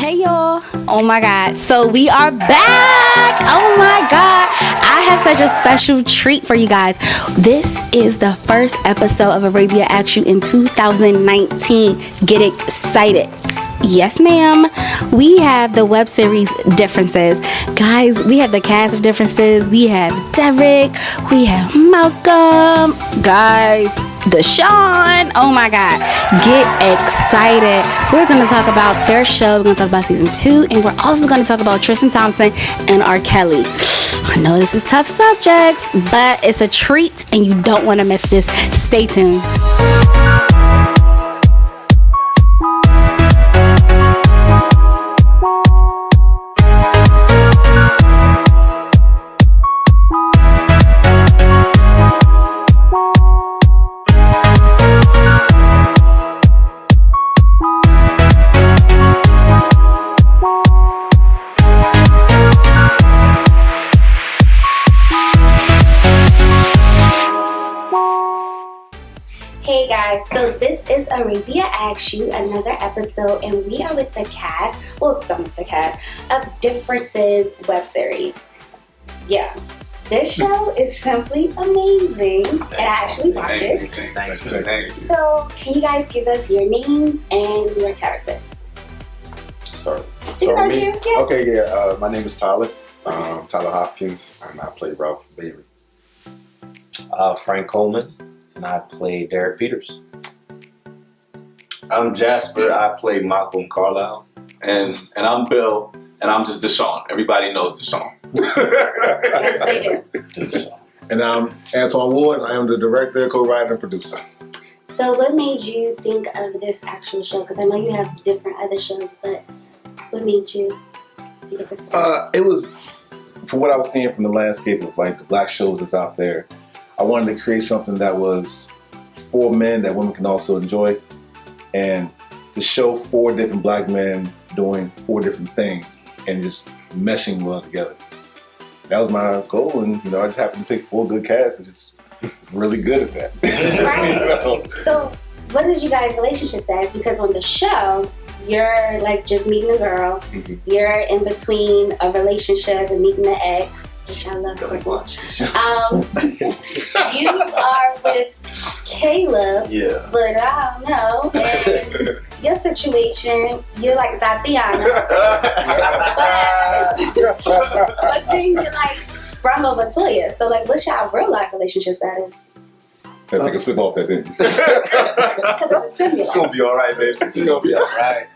Hey y'all. Oh my God. So we are back. Oh my God. I have such a special treat for you guys. This is the first episode of Arabia Ask You in 2019. Get excited. Yes, ma'am. We have the web series Differences. Guys, we have the cast of Differences. We have Derrick. We have Malcolm. Guys, DeShawn. Oh my God. Get excited. We're going to talk about their show. We're going to talk about season 2. And we're also going to talk about Tristan Thompson and R. Kelly. I know this is tough subjects, but it's a treat and you don't want to miss this. Stay tuned. Hey guys, so this is Arabia Ask You, another episode, and we are with the cast, well, some of the cast, of Differences web series. Yeah, this show is simply amazing, and I actually watch it. Thank you. So, can you guys give us your names and your characters? So me? me? Yeah. Okay, yeah. My name is Tyler. Tyler Hopkins, and I play Ralph Bailey. Frank Coleman, and I play Derrick Peters. I'm Jasper. I play Malcolm Carlisle. And I'm Bill, and I'm just DeShawn. Everybody knows DeShawn. Yes, they do. And I'm Antjuan Ward. I am the director, co-writer, and producer. So, what made you think of this actual show? Because I know you have different other shows, but what made you think of this show? It was, from what I was seeing from the landscape of like the black shows that's out there, I wanted to create something that was for men that women can also enjoy, and to show 4 different black men doing 4 different things and just meshing well together. That was my goal, and I just happened to pick 4 good casts and just really good at that. Right. So, what is you guys' relationship status? Because on the show, you're like just meeting a girl. Mhm. You're in between a relationship and meeting the ex, which I love very much. You are with Caleb, Yeah. but I don't know. And your situation, you're like Tatiana. But then you like sprung over Toya. So like, what's your real life relationship status? I take a sip off that, didn't you? Because it's a simulator. It's gonna be all right, baby. It's gonna be all right.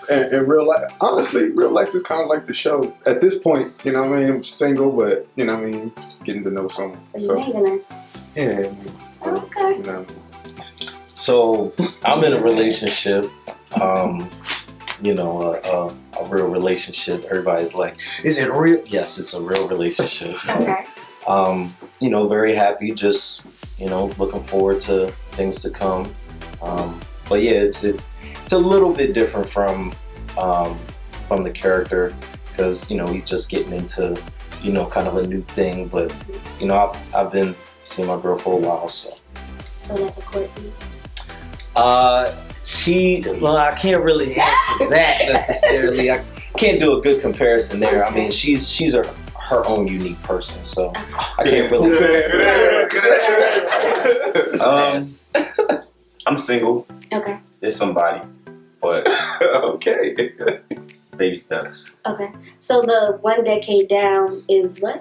In real life, honestly, real life is kind of like the show. At this point, I'm single, but, just getting to know someone. So you're hanging her. Yeah, Okay. So I'm in a relationship, a real relationship. Everybody's like, is it real? Yes, it's a real relationship. So, Okay. very happy, just, looking forward to things to come. But yeah, it's a little bit different from the character, because, he's just getting into, kind of a new thing. But, I've been seeing my girl for a while, so. So like a Courtney. I can't really answer that necessarily. I can't do a good comparison there. I mean, she's her own unique person, so I can't really. I'm single. Okay. There's somebody, but Okay. baby steps. Okay. So the 1 decade down is what?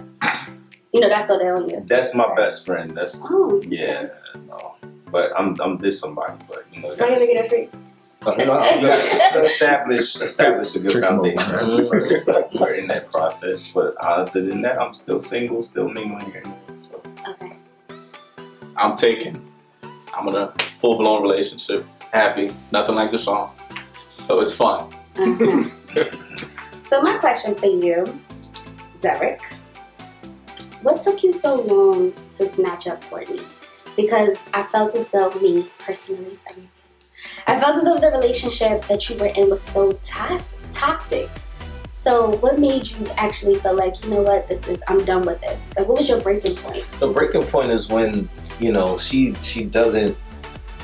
That's so down you. That's my best friend. That's Oh. yeah. No, but I'm this somebody. But Why you making that face? establish a good Trick some foundation. We're in that process, but other than that, I'm still single, still mingling here. So. Okay. I'm taken. I'm in a full-blown relationship. Happy. Nothing like DeShawn. So it's fun. Uh-huh. So my question for you, Derrick, what took you so long to snatch up Courtney? Because I felt as though, me personally, I felt as though the relationship that you were in was so toxic. So what made you actually feel like, what, I'm done with this? Like, what was your breaking point? The breaking point is when, she doesn't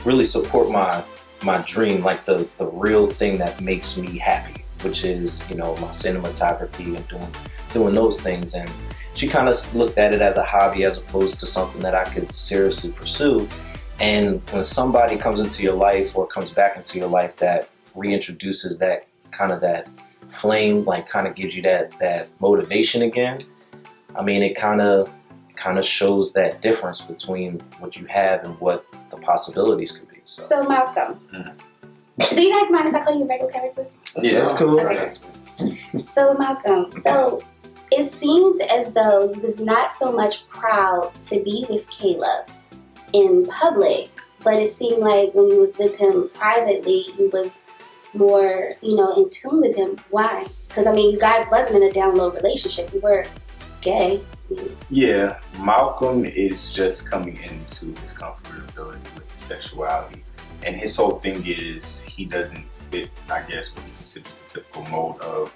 really support my dream, like the real thing that makes me happy. which is, you know, my cinematography and doing those things. And she kind of looked at it as a hobby as opposed to something that I could seriously pursue. And when somebody comes into your life or comes back into your life that reintroduces that kind of that flame, like kind of gives you that motivation again, I mean, it kind of shows that difference between what you have and what the possibilities could be. So Malcolm, do you guys mind if I call you regular characters? Yeah, it's cool. Okay. So Malcolm, so it seemed as though you was not so much proud to be with Caleb in public, but it seemed like when you was with him privately, you was more, you know, in tune with him. Why? Because I mean, you guys wasn't in a down low relationship. You were gay. Yeah, Malcolm is just coming into his comfortability with his sexuality, and his whole thing is he doesn't fit, I guess, what he considers the typical mold of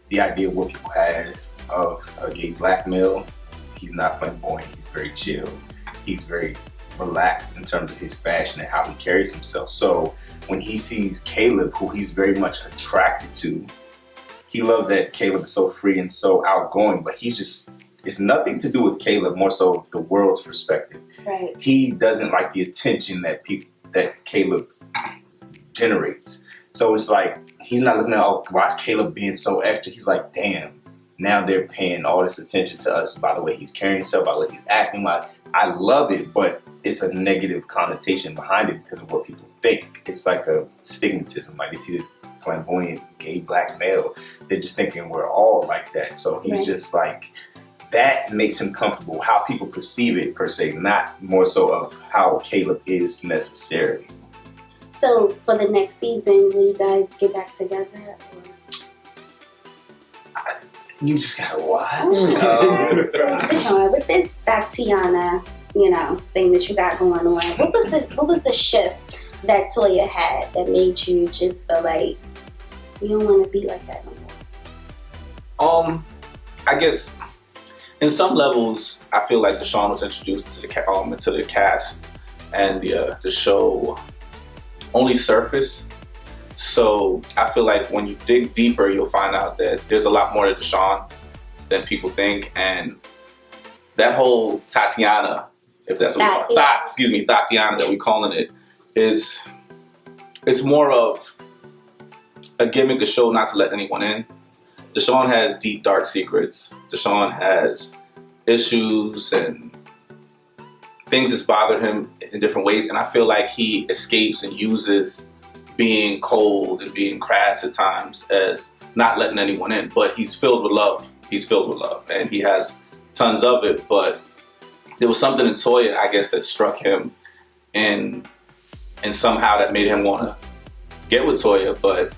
the idea of what people had of a gay black male. He's not flamboyant. He's very chill. He's very relaxed in terms of his fashion and how he carries himself. So when he sees Caleb, who he's very much attracted to, he loves that Caleb is so free and so outgoing, but he's just, it's nothing to do with Caleb, more so the world's perspective. Right. He doesn't like the attention that Caleb generates. So it's like, he's not looking at, oh, why is Caleb being so extra? He's like, damn, now they're paying all this attention to us by the way he's carrying himself, by the way he's acting. I love it, but it's a negative connotation behind it because of what people think. It's like a stigmatism. Like they see this flamboyant gay black male, they're just thinking we're all like that. So he's just like, that makes him comfortable. How people perceive it per se, not more so of how Caleb is necessarily. So for the next season, will you guys get back together? Or? You just gotta watch. Oh, so DeShawn, with this Tatiana, you know, thing that you got going on, what was the shift that Toya had that made you just feel like you don't want to be like that no more? I guess in some levels, I feel like DeShawn was introduced to the cast, and the show only surface. So I feel like when you dig deeper, you'll find out that there's a lot more to DeShawn than people think, and that whole Tatiana, if that's what we call it, Tatiana that we're calling it, it's more of a gimmick, a show not to let anyone in. DeShawn has deep, dark secrets. DeShawn has issues and things that's bothered him in different ways, and I feel like he escapes and uses being cold and being crass at times as not letting anyone in, but he's filled with love. He's filled with love, and he has tons of it, but there was something in Toya, I guess, that struck him and somehow that made him want to get with Toya, but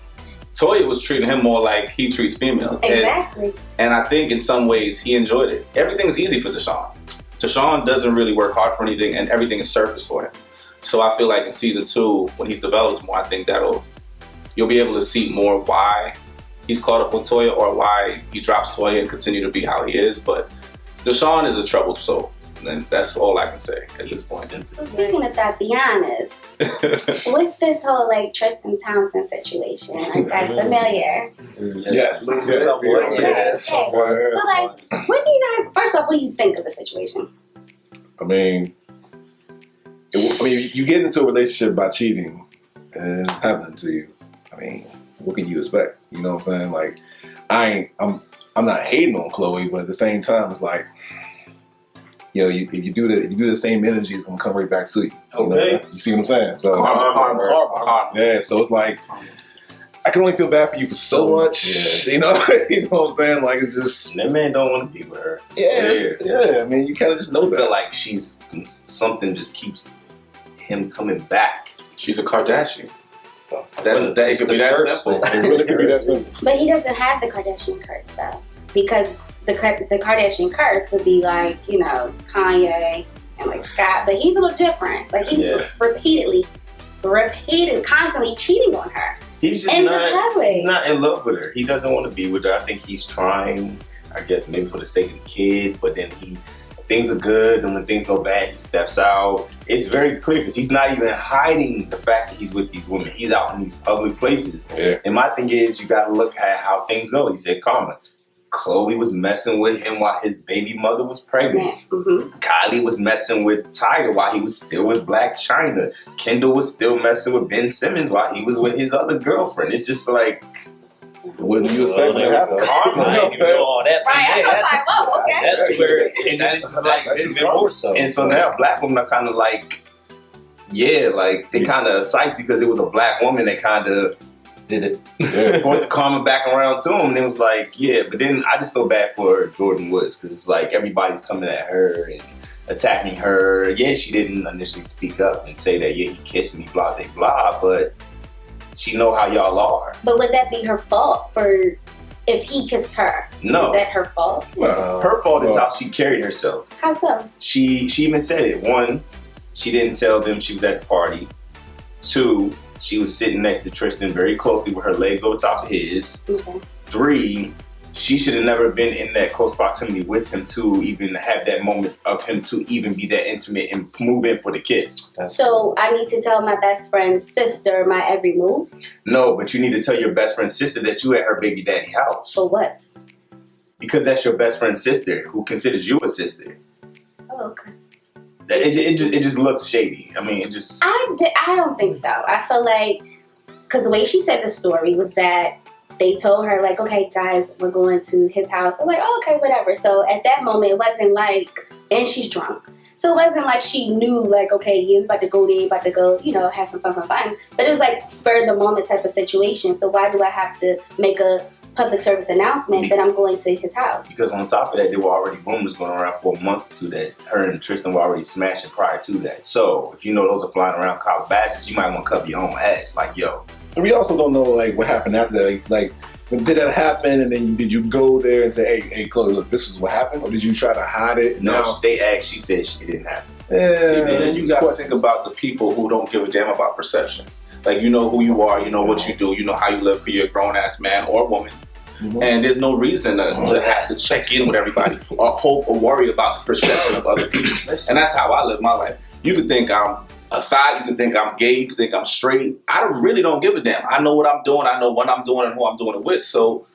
Toya was treating him more like he treats females. Exactly. And I think in some ways he enjoyed it. Everything's easy for DeShawn. DeShawn doesn't really work hard for anything, and everything is surface for him. So I feel like in season 2, when he's developed more, I think you'll be able to see more why he's caught up with Toya or why he drops Toya and continue to be how he is. But DeShawn is a troubled soul, and that's all I can say at this point. So speaking of Tatiana's, with this whole like Tristan Thompson situation, are you guys familiar? Yes. Okay. So like, what do you guys, first off, what do you think of the situation? I mean, you get into a relationship by cheating, and it's happening to you. I mean, what can you expect? You know what I'm saying? Like, I'm not hating on Chloe, but at the same time, it's like, you know, if you do the same energy, it's gonna come right back to you. Okay. You see what I'm saying? So Karma. yeah. So it's like, I can only feel bad for you for so much. Yeah. You know what I'm saying? Like, it's just, that man don't want to be with her. Yeah. I mean, you kind of just know I that. feel like something just keeps him coming back. She's a Kardashian. So, It could be that simple. It really could be that simple. But he doesn't have the Kardashian curse though, because the Kardashian curse would be like, you know, Kanye and like Scott, but he's a little different. Like he's repeatedly, constantly cheating on her. He's just in the not. public. He's not in love with her. He doesn't want to be with her. I think he's trying, I guess, maybe for the sake of the kid, but then he things are good, and when things go bad, he steps out. It's very clear because he's not even hiding the fact that he's with these women. He's out in these public places. Yeah. And my thing is, you got to look at how things go. He said, "Karma, Chloe was messing with him while his baby mother was pregnant. Mm-hmm. Kylie was messing with Tiger while he was still with Black China. Kendall was still messing with Ben Simmons while he was with his other girlfriend." It's just like, what do you expect to happen? Karma. I didn't even know all that. Right, Yeah, I was like, whoa, okay. That's where, And that's like, that's it's just even more so. And so now black women are kind of like, yeah, like they kind of psyched because it was a black woman that kind of Did it. brought the karma back around to him. And it was like, yeah, but then I just feel bad for Jordan Woods because it's like everybody's coming at her and attacking her. Yeah, she didn't initially speak up and say that, yeah, he kissed me, blah, blah, blah, but she know how y'all are. But would that be her fault for if he kissed her? No. Is that her fault? Well, Her fault is how she carried herself. How so? She even said it. 1, she didn't tell them she was at the party. 2, she was sitting next to Tristan very closely with her legs over top of his. Okay. 3, she should have never been in that close proximity with him to even have that moment of him to even be that intimate and move in for the kiss. So I need to tell my best friend's sister my every move? No, but you need to tell your best friend's sister that you at her baby daddy's house. For what? Because that's your best friend's sister who considers you a sister. Oh, okay. It just looks shady. I mean, it just... I don't think so. I feel like, because the way she said the story was that they told her, like, okay, guys, we're going to his house. I'm like, oh, okay, whatever. So at that moment, it wasn't like, and she's drunk. So it wasn't like she knew, like, okay, you're about to go there, you're about to go, have some fun. But it was like spur of the moment type of situation. So why do I have to make a public service announcement that I'm going to his house? Because on top of that, there were already rumors going around for a month or two that her and Tristan were already smashing prior to that. So if you know those are flying around Calabasas, you might want to cover your own ass. Like, yo. And we also don't know like what happened after that. Like, did that happen? And then did you go there and say, "Hey, Chloe, look, this is what happened," or did you try to hide it? No, they asked. She said she didn't happen. Yeah. See, then you got to think about the people who don't give a damn about perception. Like, you know who you are, you know what you do, you know how you live for your grown ass man or woman. Mm-hmm. And there's no reason to have to check in with everybody or hope or worry about the perception of other people. And that's how I live my life. You could think I'm a thigh, you could think I'm gay, you could think I'm straight. I really don't give a damn. I know what I'm doing, I know what I'm doing and who I'm doing it with. So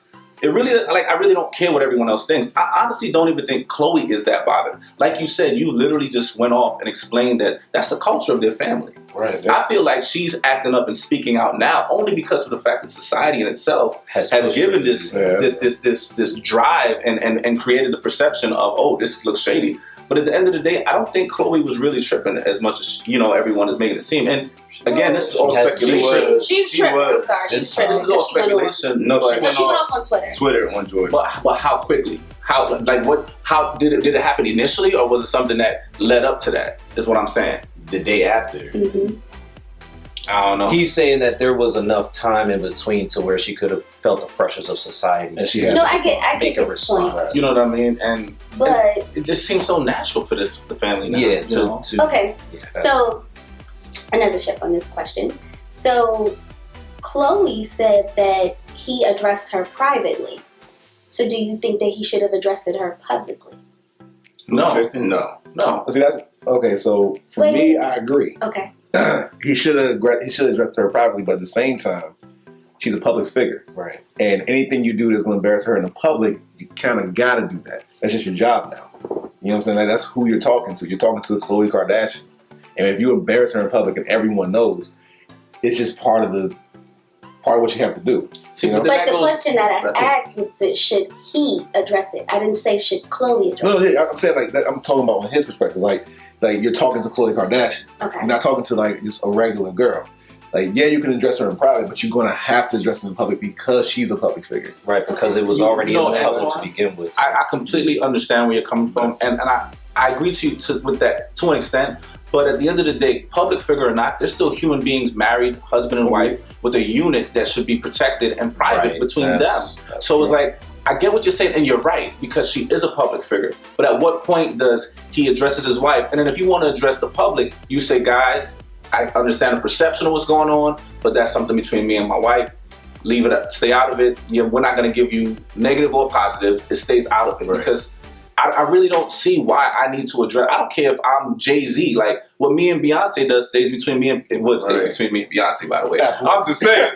it really, like, I really don't care what everyone else thinks. I honestly don't even think Chloe is that bothered. Like you said, you literally just went off and explained that that's the culture of their family. Right. I feel like she's acting up and speaking out now only because of the fact that society in itself has given this drive and created the perception of, oh, this looks shady. But at the end of the day, I don't think Chloe was really tripping as much as everyone is making it seem. And again, this is all speculation. She's tripping. I'm sorry. She's tripping. This is all speculation. No, she went off on Twitter. Twitter on Jordan. But how quickly? How did it happen initially, or was it something that led up to that? Is what I'm saying. The day after. Mm-hmm. I don't know. He's saying that there was enough time in between to where she could have felt the pressures of society. And she had I get his point. You know what I mean? And But it just seems so natural for the family now. Yeah, okay. So another shift on this question. So Chloe said that he addressed her privately. So do you think that he should have addressed her publicly? No. Tristan, no. See, that's okay. So for me, I agree. Okay. He should have addressed her privately, but at the same time, she's a public figure, Right. and anything you do that's going to embarrass her in the public, you kind of got to do that. That's just your job now. You know what I'm saying? Like, that's who you're talking to. You're talking to Khloe Kardashian, and if you embarrass her in public and everyone knows, it's just part of what you have to do. See, You know? But the question that I asked was, should he address it? I didn't say should Chloe address No, it. I'm saying like that, I'm talking about from his perspective. Like you're talking to Khloe Kardashian. Okay. You're not talking to like just a regular girl. Like, yeah, you can address her in private, but you're going to have to address her in public because she's a public figure. Right, because it was already in the puzzle LtoR, to begin with. I completely understand where you're coming from, and I agree with that to an extent. But at the end of the day, public figure or not, they're still human beings, married, husband and wife, with a unit that should be protected and private between them. So it's like, I get what you're saying, and you're right, because she is a public figure. But at what point does he addresses his wife? And then if you want to address the public, you say, guys, I understand the perception of what's going on, but that's something between me and my wife. Leave it up, stay out of it. We're not going to give you negative or positive. It stays out of it because I really don't see why I need to address. I don't care if I'm Jay-Z. Like what me and Beyonce does stays between me and it would stay between me and Beyonce. By the way, Absolutely. I'm just saying.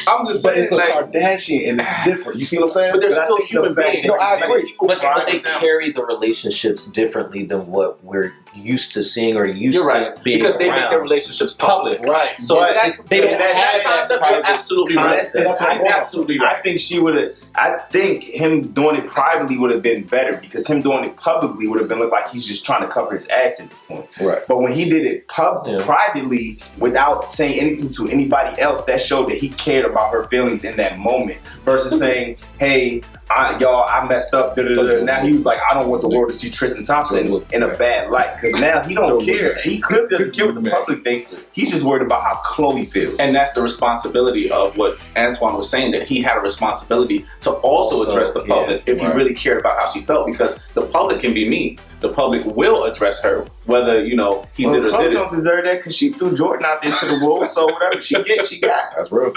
I'm just But saying. it's a Like, Kardashian, and it's different. You see what I'm saying? but they're I still think human the fact- beings. No, I agree. But they carry the relationships differently than what we're used to seeing or used You're right to being because they make around. their relationships public. Right. So But they don't That's have that concept. You're private absolutely right. concept. That's absolutely right. I think she would have. I think him doing it privately would have been better because him doing it publicly would have been look like he's just trying to cover his ass at this point. Right. But when he did it privately without saying anything to anybody else, that showed that he cared about her feelings in that moment versus saying, "Hey, I messed up." Now he was like, "I don't want the world to see Tristan Thompson in a bad light," because now he don't care. He could doesn't care what the public thinks. He's just worried about how Chloe feels. And that's the responsibility of what Antjuan was saying, that he had a responsibility to also address the public if he really cared about how she felt, because the public can be mean. The public will address her, whether, he did or Chloe didn't. don't deserve that because she threw Jordan out there to the wolves, so whatever she gets, she got. That's real.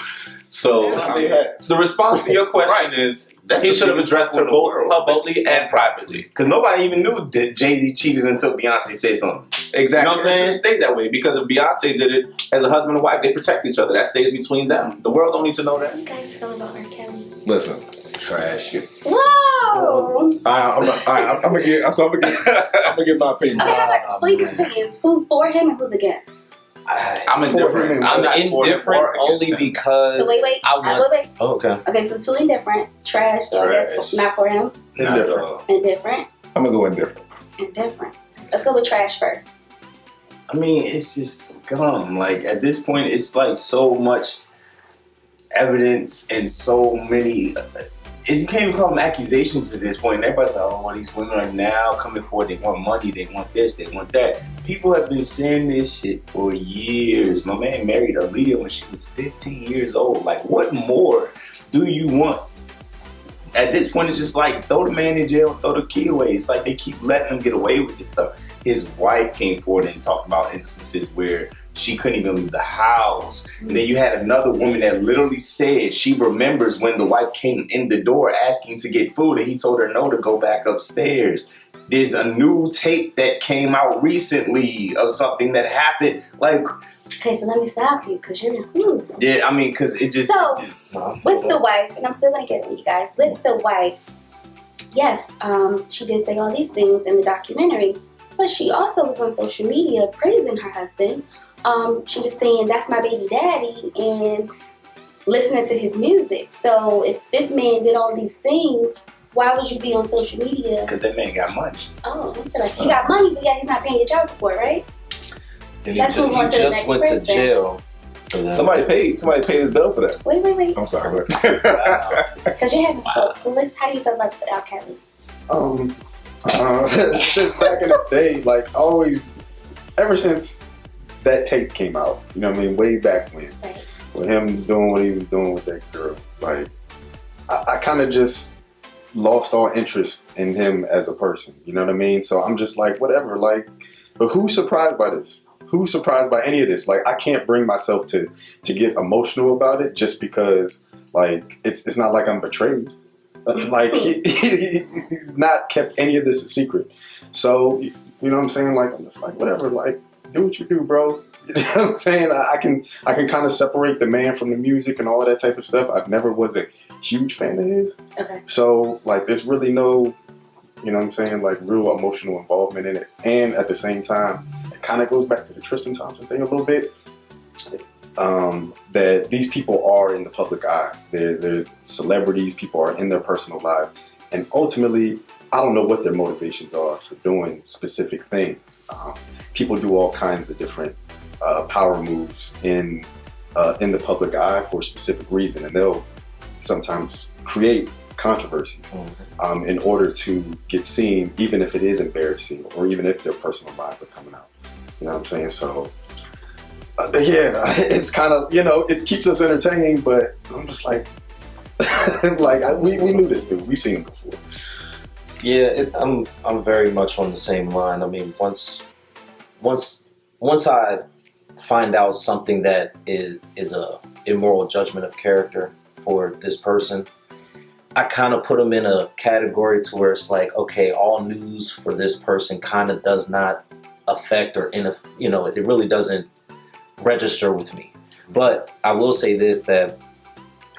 So the response to your question is That's he the should have biggest addressed her problem in both the world. publicly and privately. Because nobody even knew that Jay-Z cheated until Beyonce said something. Exactly. You know what I'm It saying? should stay that way, because if Beyonce did it as a husband and wife, they protect each other. That stays between them. The world don't need to know that. How you guys feel about R. Kelly? Listen. Trash. Whoa! I'm gonna give my opinion. Okay, how about before you give opinions, who's for him and who's against? I'm indifferent. I'm not for him indifferent or against only him. because So wait. I want. Wait. Oh, okay. Okay, so two indifferent, trash. So I guess Trash. not for him. Indifferent. Indifferent, I'm gonna go indifferent. indifferent. Let's go with trash first. I mean, it's just scum. Like, at this point, it's like so much evidence and so many. You can't even call them accusations at this point. And everybody's like, oh, these women are now coming forward. They want money. They want this. They want that. People have been saying this shit for years. My man married Aaliyah when she was 15 years old. Like, what more do you want? At this point, it's just like, throw the man in jail, throw the key away. It's like they keep letting him get away with this stuff. His wife came forward and talked about instances where she couldn't even leave the house. And then you had another woman that literally said she remembers when the wife came in the door asking to get food and he told her no, to go back upstairs. There's a new tape that came out recently of something that happened. Like, Okay, so let me stop you because you're in. yeah, I mean, because it just... So, it just with the wife, and I'm still going to get it, you guys. With the wife, yes, she did say all these things in the documentary, but she also was on social media praising her husband. She was saying, that's my baby daddy, and listening to his music. So if this man did all these things, why would you be on social media? because that man got money. Oh, interesting. He got money, but yeah, he's not paying your child support, right? And Let's move on to the just next went person. to jail for that. Somebody paid his bill for that. Wait. I'm sorry. Because you haven't spoke. So how do you feel about R. Kelly? Since back in the day, like always, ever since that tape came out, you know what I mean, way back when, Right. with him doing what he was doing with that girl, like I kind of just lost all interest in him as a person, you know what I mean? So I'm just like, whatever, like, but who's surprised by this? Who's surprised by any of this? Like, I can't bring myself to get emotional about it just because, like, it's not like I'm betrayed. Like, he's not kept any of this a secret. So, you know what I'm saying? Like, I'm just like, whatever, like, do what you do, bro. You know what I'm saying? I can kind of separate the man from the music and all of that type of stuff. I never was a huge fan of his. Okay. So, like, there's really no, you know what I'm saying, like, real emotional involvement in it. And at the same time, it kind of goes back to the Tristan Thompson thing a little bit. That these people are in the public eye. They're celebrities. People are in their personal lives. And ultimately, I don't know what their motivations are for doing specific things. People do all kinds of different power moves in the public eye for a specific reason. And they'll sometimes create controversies in order to get seen, even if it is embarrassing or even if their personal lives are coming out. You know what I'm saying? So, yeah, it's kind of, you know, it keeps us entertained, but I'm just like, we knew this dude. We seen him before. Yeah, I'm very much on the same line. I mean, once I find out something that is a immoral judgment of character for this person, I kind of put them in a category to where it's like, okay, all news for this person kind of does not affect or, it really doesn't register with me. But I will say this, that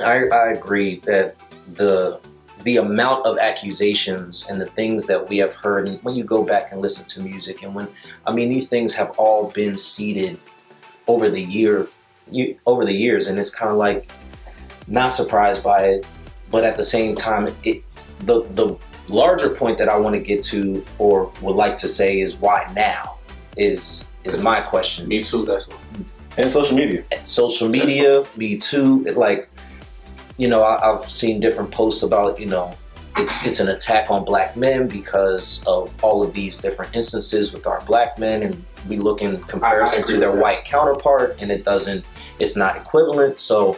I agree that the amount of accusations and the things that we have heard, and when you go back and listen to music, and these things have all been seeded over the years, and it's kind of like, not surprised by it, but at the same time, the larger point that I want to get to, or would like to say, is why now is my question. Me too. That's what. And social media. Social media, Me Too. I've seen different posts about, it's an attack on black men because of all of these different instances with our black men, and we look in comparison to their white counterpart, and it's not equivalent. So,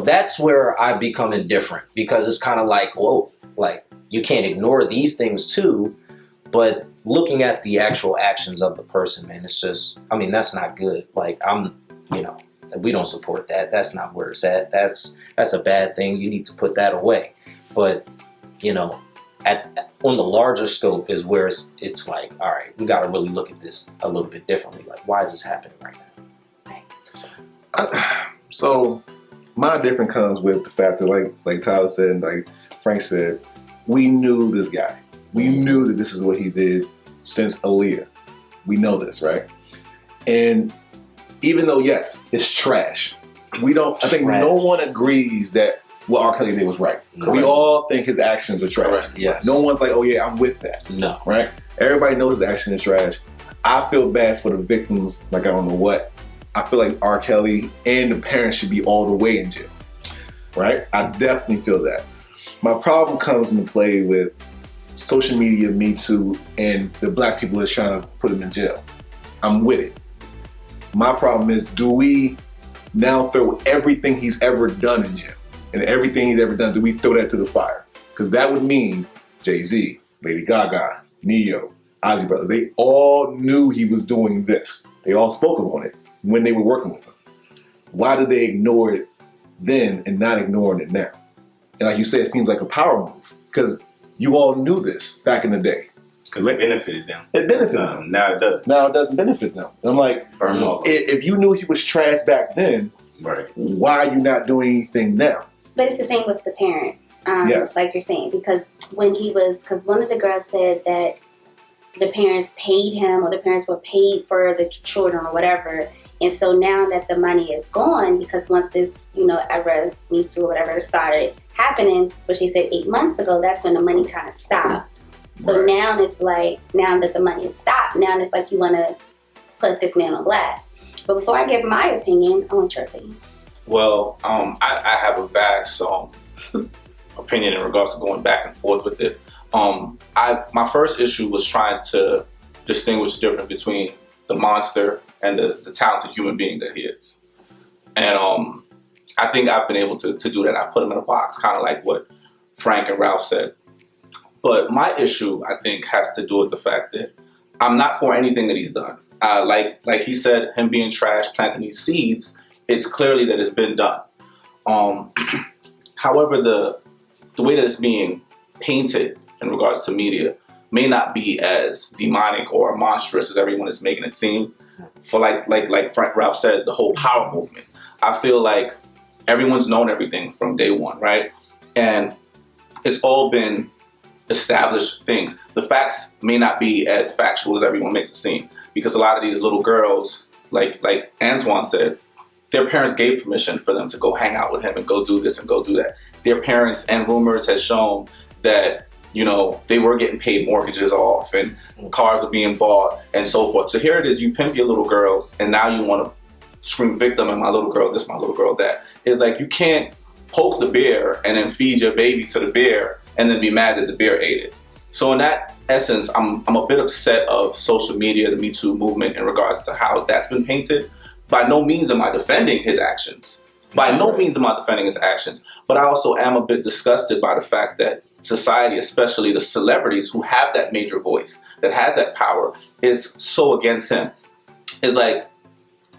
that's where I become indifferent, because it's kind of like, whoa, like, you can't ignore these things too, but looking at the actual actions of the person, man, it's just, that's not good. Like, we don't support that. That's not where it's at. That's a bad thing. You need to put that away. But, on the larger scope is where it's like, all right, we got to really look at this a little bit differently. Like, why is this happening right now? So my difference comes with the fact that, like Tyler said, and like Frank said, we knew this guy. We knew that this is what he did since Aaliyah. We know this, right? And even though, yes, it's trash, I think no one agrees that what R. Kelly did was right. Correct. We all think his actions are trash. Correct. Yes. No one's like, oh yeah, I'm with that. No. Right? Everybody knows his action is trash. I feel bad for the victims, like I don't know what. I feel like R. Kelly and the parents should be all the way in jail. Right? I definitely feel that. My problem comes into play with social media, Me Too, and the black people that's trying to put him in jail. I'm with it. My problem is, do we now throw everything he's ever done in jail? And everything he's ever done, do we throw that to the fire? Because that would mean Jay-Z, Lady Gaga, Neo, Ozzy Brothers, they all knew he was doing this. They all spoke on it when they were working with him. Why did they ignore it then and not ignoring it now? And like you said, it seems like a power move, because you all knew this back in the day. Because it benefited them. It benefited them. Now it doesn't. Now it doesn't benefit them. And I'm like, if you knew he was trash back then, right, why are you not doing anything now? But it's the same with the parents, yes. Like you're saying, because one of the girls said that the parents paid him, or the parents were paid for the children or whatever. And so now that the money is gone, because once this, era, Me Too or whatever started happening, which they said 8 months ago, that's when the money kind of stopped. So Right. now it's like, now that the money is stopped, now it's like you want to put this man on blast. But before I give my opinion, I want your opinion. Well, I have a vast opinion in regards to going back and forth with it. My first issue was trying to distinguish the difference between the monster and the talented human being that he is. And I think I've been able to do that. I put him in a box, kind of like what Frank and Ralph said. But my issue, I think, has to do with the fact that I'm not for anything that he's done. Like he said, him being trash, planting these seeds, it's clearly that it's been done. However, the way that it's being painted in regards to media may not be as demonic or monstrous as everyone is making it seem. For like Frank Ralph said, the whole power movement. I feel like everyone's known everything from day one, right? And it's all been established things. The facts may not be as factual as everyone makes it seem, because a lot of these little girls, like Antjuan said, their parents gave permission for them to go hang out with him and go do this and go do that. Their parents, and rumors has shown that, they were getting paid mortgages off and cars were being bought and so forth. So here it is, you pimp your little girls, and now you want to scream victim and my little girl this, my little girl that. It's like, you can't poke the bear and then feed your baby to the bear and then be mad that the bear ate it. So in that essence, I'm a bit upset of social media, the Me Too movement, in regards to how that's been painted. By no means am I defending his actions. But I also am a bit disgusted by the fact that society, especially the celebrities who have that major voice, that has that power, is so against him. It's like,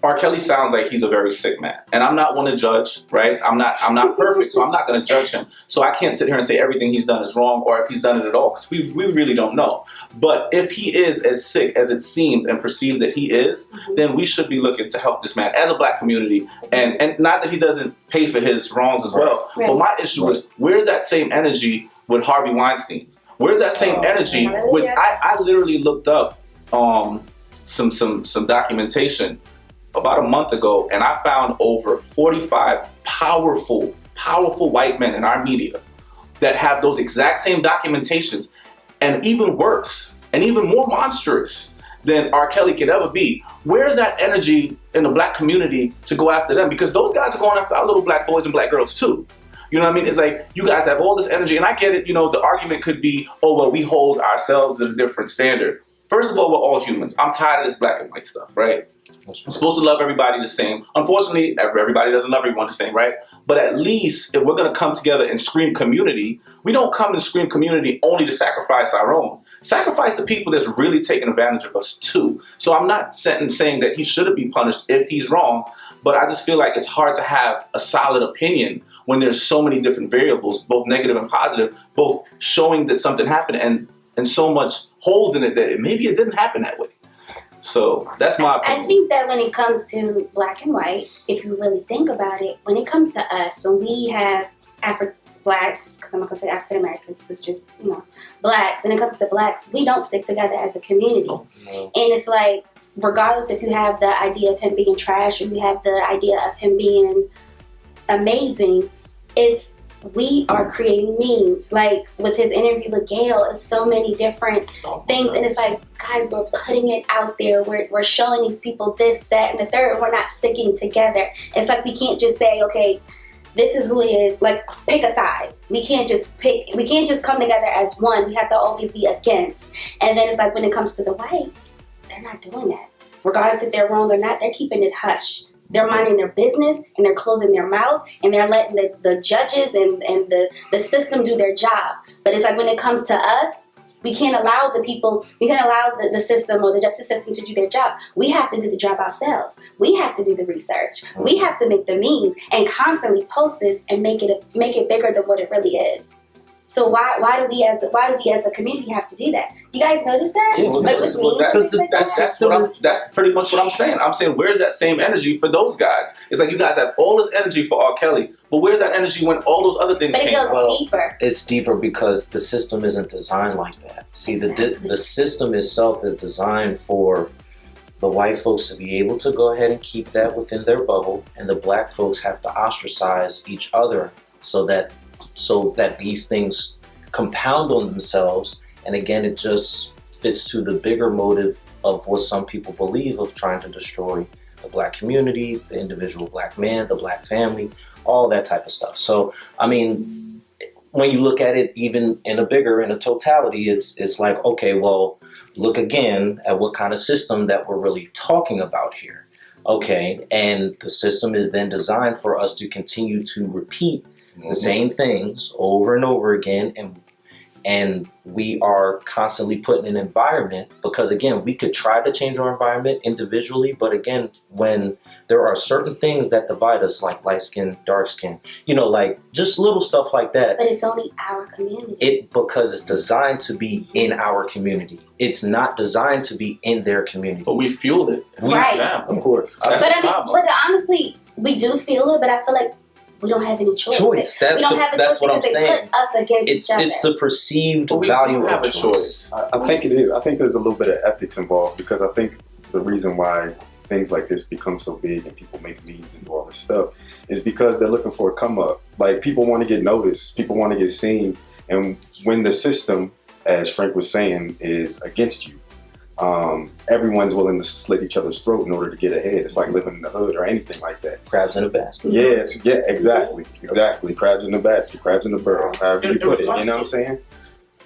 R. Kelly sounds like he's a very sick man, and I'm not one to judge, right? I'm not perfect, so I'm not going to judge him. So I can't sit here and say everything he's done is wrong, or if he's done it at all, because we really don't know. But if he is as sick as it seems and perceived that he is, then we should be looking to help this man as a black community, and not that he doesn't pay for his wrongs as well. Right. But my issue is, where's that same energy with Harvey Weinstein? Where's that same energy with? I literally looked up some documentation about a month ago, and I found over 45 powerful white men in our media that have those exact same documentations, and even worse, and even more monstrous than R. Kelly could ever be. Where's that energy in the black community to go after them? Because those guys are going after our little black boys and black girls too. You know what I mean? It's like, you guys have all this energy, and I get it, the argument could be, oh, well, we hold ourselves at a different standard. First of all, we're all humans. I'm tired of this black and white stuff, right? We're supposed to love everybody the same. Unfortunately, everybody doesn't love everyone the same, right? But at least if we're going to come together and scream community, we don't come and scream community only to sacrifice our own. Sacrifice the people that's really taking advantage of us too. So I'm not saying that he shouldn't be punished if he's wrong, but I just feel like it's hard to have a solid opinion when there's so many different variables, both negative and positive, both showing that something happened and so much holes in it that maybe it didn't happen that way. So that's my opinion. I think that when it comes to black and white, if you really think about it, when it comes to us, when we have blacks, because I'm not going to say African Americans, because just, blacks, when it comes to blacks, we don't stick together as a community. No. And it's like, regardless if you have the idea of him being trash or you have the idea of him being amazing, we are creating memes. Like with his interview with Gail, it's so many different things, and it's like, guys, we're putting it out there. We're showing these people this, that, and the third. We're not sticking together. It's like we can't just say, okay, this is who he is. Like, pick a side. We can't just come together as one. We have to always be against. And then it's like when it comes to the whites, they're not doing that. Regardless if they're wrong or not, they're keeping it hush. They're minding their business, and they're closing their mouths, and they're letting the judges and the system do their job. But it's like when it comes to us, we can't allow the system or the justice system to do their jobs. We have to do the job ourselves. We have to do the research. We have to make the memes and constantly post this and make it bigger than what it really is. So why do we as a community have to do that? You guys notice that? Yeah, well, that's pretty much what I'm saying. I'm saying, where's that same energy for those guys? It's like you guys have all this energy for R. Kelly, but where's that energy when all those other things came? But it goes deeper. It's deeper because the system isn't designed like that. See, the system itself is designed for the white folks to be able to go ahead and keep that within their bubble, and the black folks have to ostracize each other so that these things compound on themselves. And again, it just fits to the bigger motive of what some people believe of trying to destroy the black community, the individual black man, the black family, all that type of stuff. So, I mean, when you look at it even in a totality, it's like, okay, well, look again at what kind of system that we're really talking about here. Okay, and the system is then designed for us to continue to repeat the same things over and over again, and we are constantly put in an environment, because again, we could try to change our environment individually, but again, when there are certain things that divide us, like light skin, dark skin, like just little stuff like that. But it's only our community. Because it's designed to be in our community. It's not designed to be in their community. But we fuel it. Right. Of course. But honestly, we do feel it, but I feel like we don't have any choice. That's what I'm saying. Put us against each other. It's the perceived value of a choice. I think it is. I think there's a little bit of ethics involved, because I think the reason why things like this become so big and people make memes and do all this stuff is because they're looking for a come up. Like, people want to get noticed, people want to get seen, and when the system, as Frank was saying, is against you, everyone's willing to slit each other's throat in order to get ahead. It's like living in the hood or anything like that. Crabs in a basket. Yes, yeah, exactly. Crabs in the basket, crabs in the barrel, however you put it. You know what I'm saying?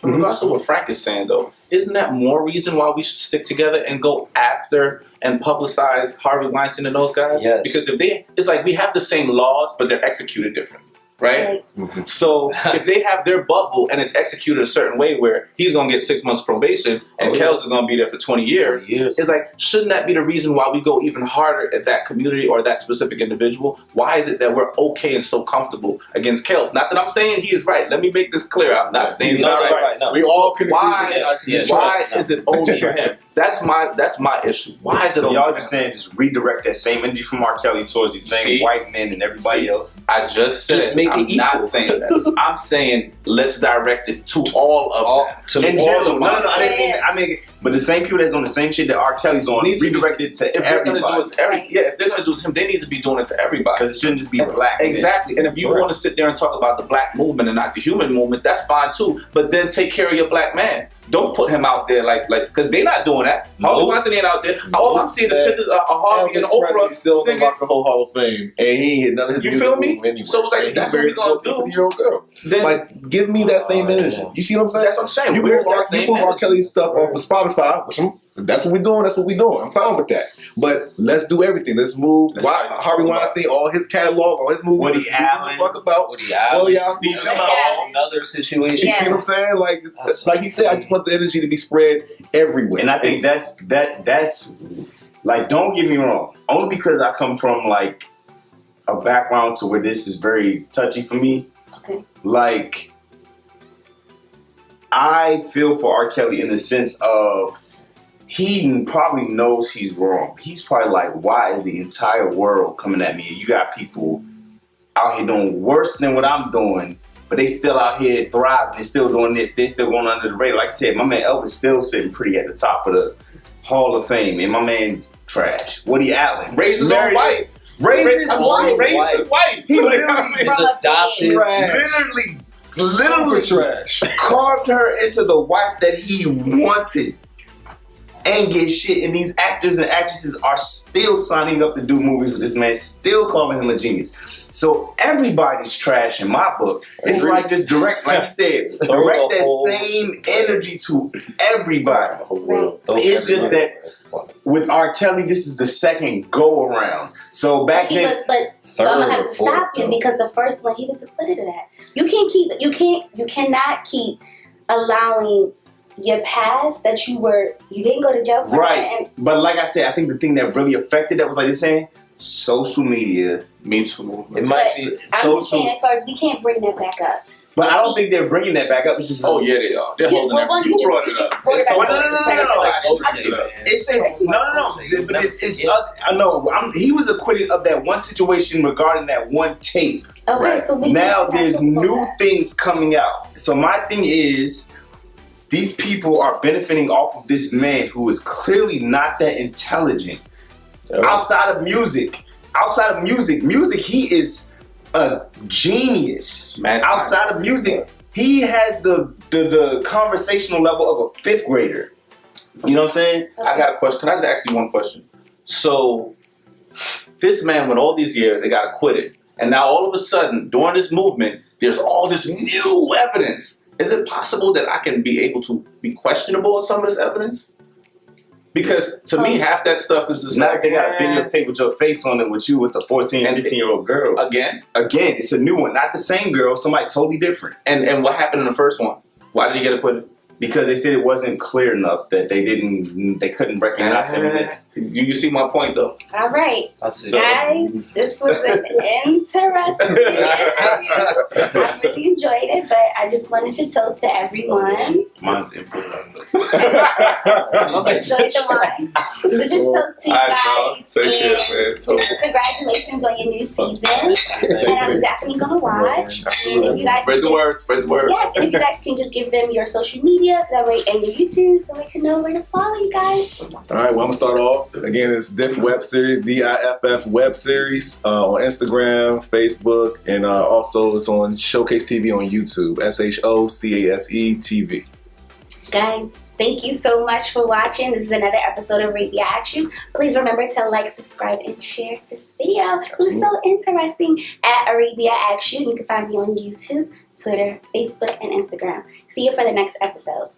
In regards to what Frank is saying, though, isn't that more reason why we should stick together and go after and publicize Harvey Weinstein and those guys? Yes. Because it's like we have the same laws, but they're executed differently. right? So if they have their bubble and it's executed a certain way where he's going to get 6 months probation and Kels is going to be there for 20 years, it's like, shouldn't that be the reason why we go even harder at that community or that specific individual? Why is it that we're okay and so comfortable against Kels? Not that I'm saying he is right. Let me make this clear. I'm not saying he's not right. No. We all can agree. Why is it only for him? That's my issue. Why is it only y'all just saying just redirect that same energy from R. Kelly towards these same white men and everybody else? I just said Just make it I'm equal. not saying that. I'm saying let's direct it to all of them. In general, no, I mean, but the same people that's on the same shit that R. Kelly's on, redirect it to If they're going to do everybody. it to if they're going to do it to him, they need to be doing it to everybody. Because it shouldn't just be black. Exactly. And if you want to sit there and talk about the black movement and not the human movement, that's fine too. But then take care of your black man. Don't put him out there like because they're not doing that. Harvey Weinstein ain't out there. All I'm seeing is pictures of Harvey and Oprah still in singing. the whole Hall of Fame, and he ain't hit none of his You music feel me? anyway. So it's like, And that's he what we married gonna a do. 50-year-old girl. Then- Like, give me that same energy. You see what I'm saying? That's what I'm saying. You Where's move that same R. energy? Kelly's stuff off of Spotify, which that's what we're doing. That's what we're doing. I'm fine with that. But let's do everything. Let's move. Harvey Weinstein, all his catalog, all his movies. Woody Allen. Fuck about. Woody Allen. Steve That's a whole another situation. You see what I'm saying? Like he said, I just want the energy to be spread everywhere. And I think that's like, don't get me wrong. Only because I come from like a background to where this is very touchy for me. Okay. Like, I feel for R. Kelly in the sense of he probably knows he's wrong. He's probably like, why is the entire world coming at me? You got people out here doing worse than what I'm doing, but they still out here thriving. They're still doing this. They're still going under the radar. Like I said, my man Elvis still sitting pretty at the top of the Hall of Fame, and my man trash. Woody Allen Raised his own wife. Raised his wife. Raised his wife. He literally It's adopted. literally trash. carved her into the wife that he wanted. Ain't get shit, and these actors and actresses are still signing up to do movies with this man, still calling him a genius. So everybody's trash in my book. It's like just direct, like you said, direct that same energy to everybody. It's just that with R. Kelly, this is the second go around. So back then, But I'm gonna have to stop you because the first one he was acquitted of that. You cannot keep allowing your past that you didn't go to jail for. right? But like I said, I think the thing that really affected that was like you're saying, social media. Me too. It might be I'm just saying, as far as we can't bring that back up. But I don't think they're bringing that back up. It's just Oh yeah, they are. They're holding that. You brought it up. brought it back no. up. It's no. But it's I know. He was acquitted of that one situation regarding that one tape. Okay, so we Now can there's talk about new that. things coming out. So my thing is, these people are benefiting off of this man who is clearly not that intelligent. Outside of music, he is a genius. Outside of music, he has the conversational level of a fifth grader. You know what I'm saying? I got a question. Can I just ask you one question? So, this man, with all these years, they got acquitted. And now all of a sudden, during this movement, there's all this new evidence. Is it possible that I can be able to be questionable on some of this evidence? Because to me, half that stuff is just Now like, they got a videotape with your face on it with you with a 14, 15-year-old girl. Again? Again, it's a new one. Not the same girl. Somebody totally different. And what happened in the first one? Why did he get acquitted? Because they said it wasn't clear enough that they couldn't recognize him in this. You see my point, though. All right, I see. guys, this was an interesting interview. I really enjoyed it, but I just wanted to toast to everyone. Mine's impressed. Enjoyed the wine. So just toast to you guys. Take care, man. Just congratulations on your new season. And I'm definitely going to watch. And if you guys Spread the word. Spread the word. Yes, and if you guys can just give them your social media so that way, and your YouTube, so we can know where to follow you guys. All right, well, I'm going to start off. Again, it's Diff Web Series, DIFF Web Series on Instagram, Facebook, and also it's on ShoCase TV on YouTube, SHOCASE TV. Guys, thank you so much for watching. This is another episode of Arabia Action. Please remember to like, subscribe, and share this video. It was so interesting at Arabia Action. You can find me on YouTube, Twitter, Facebook, and Instagram. See you for the next episode.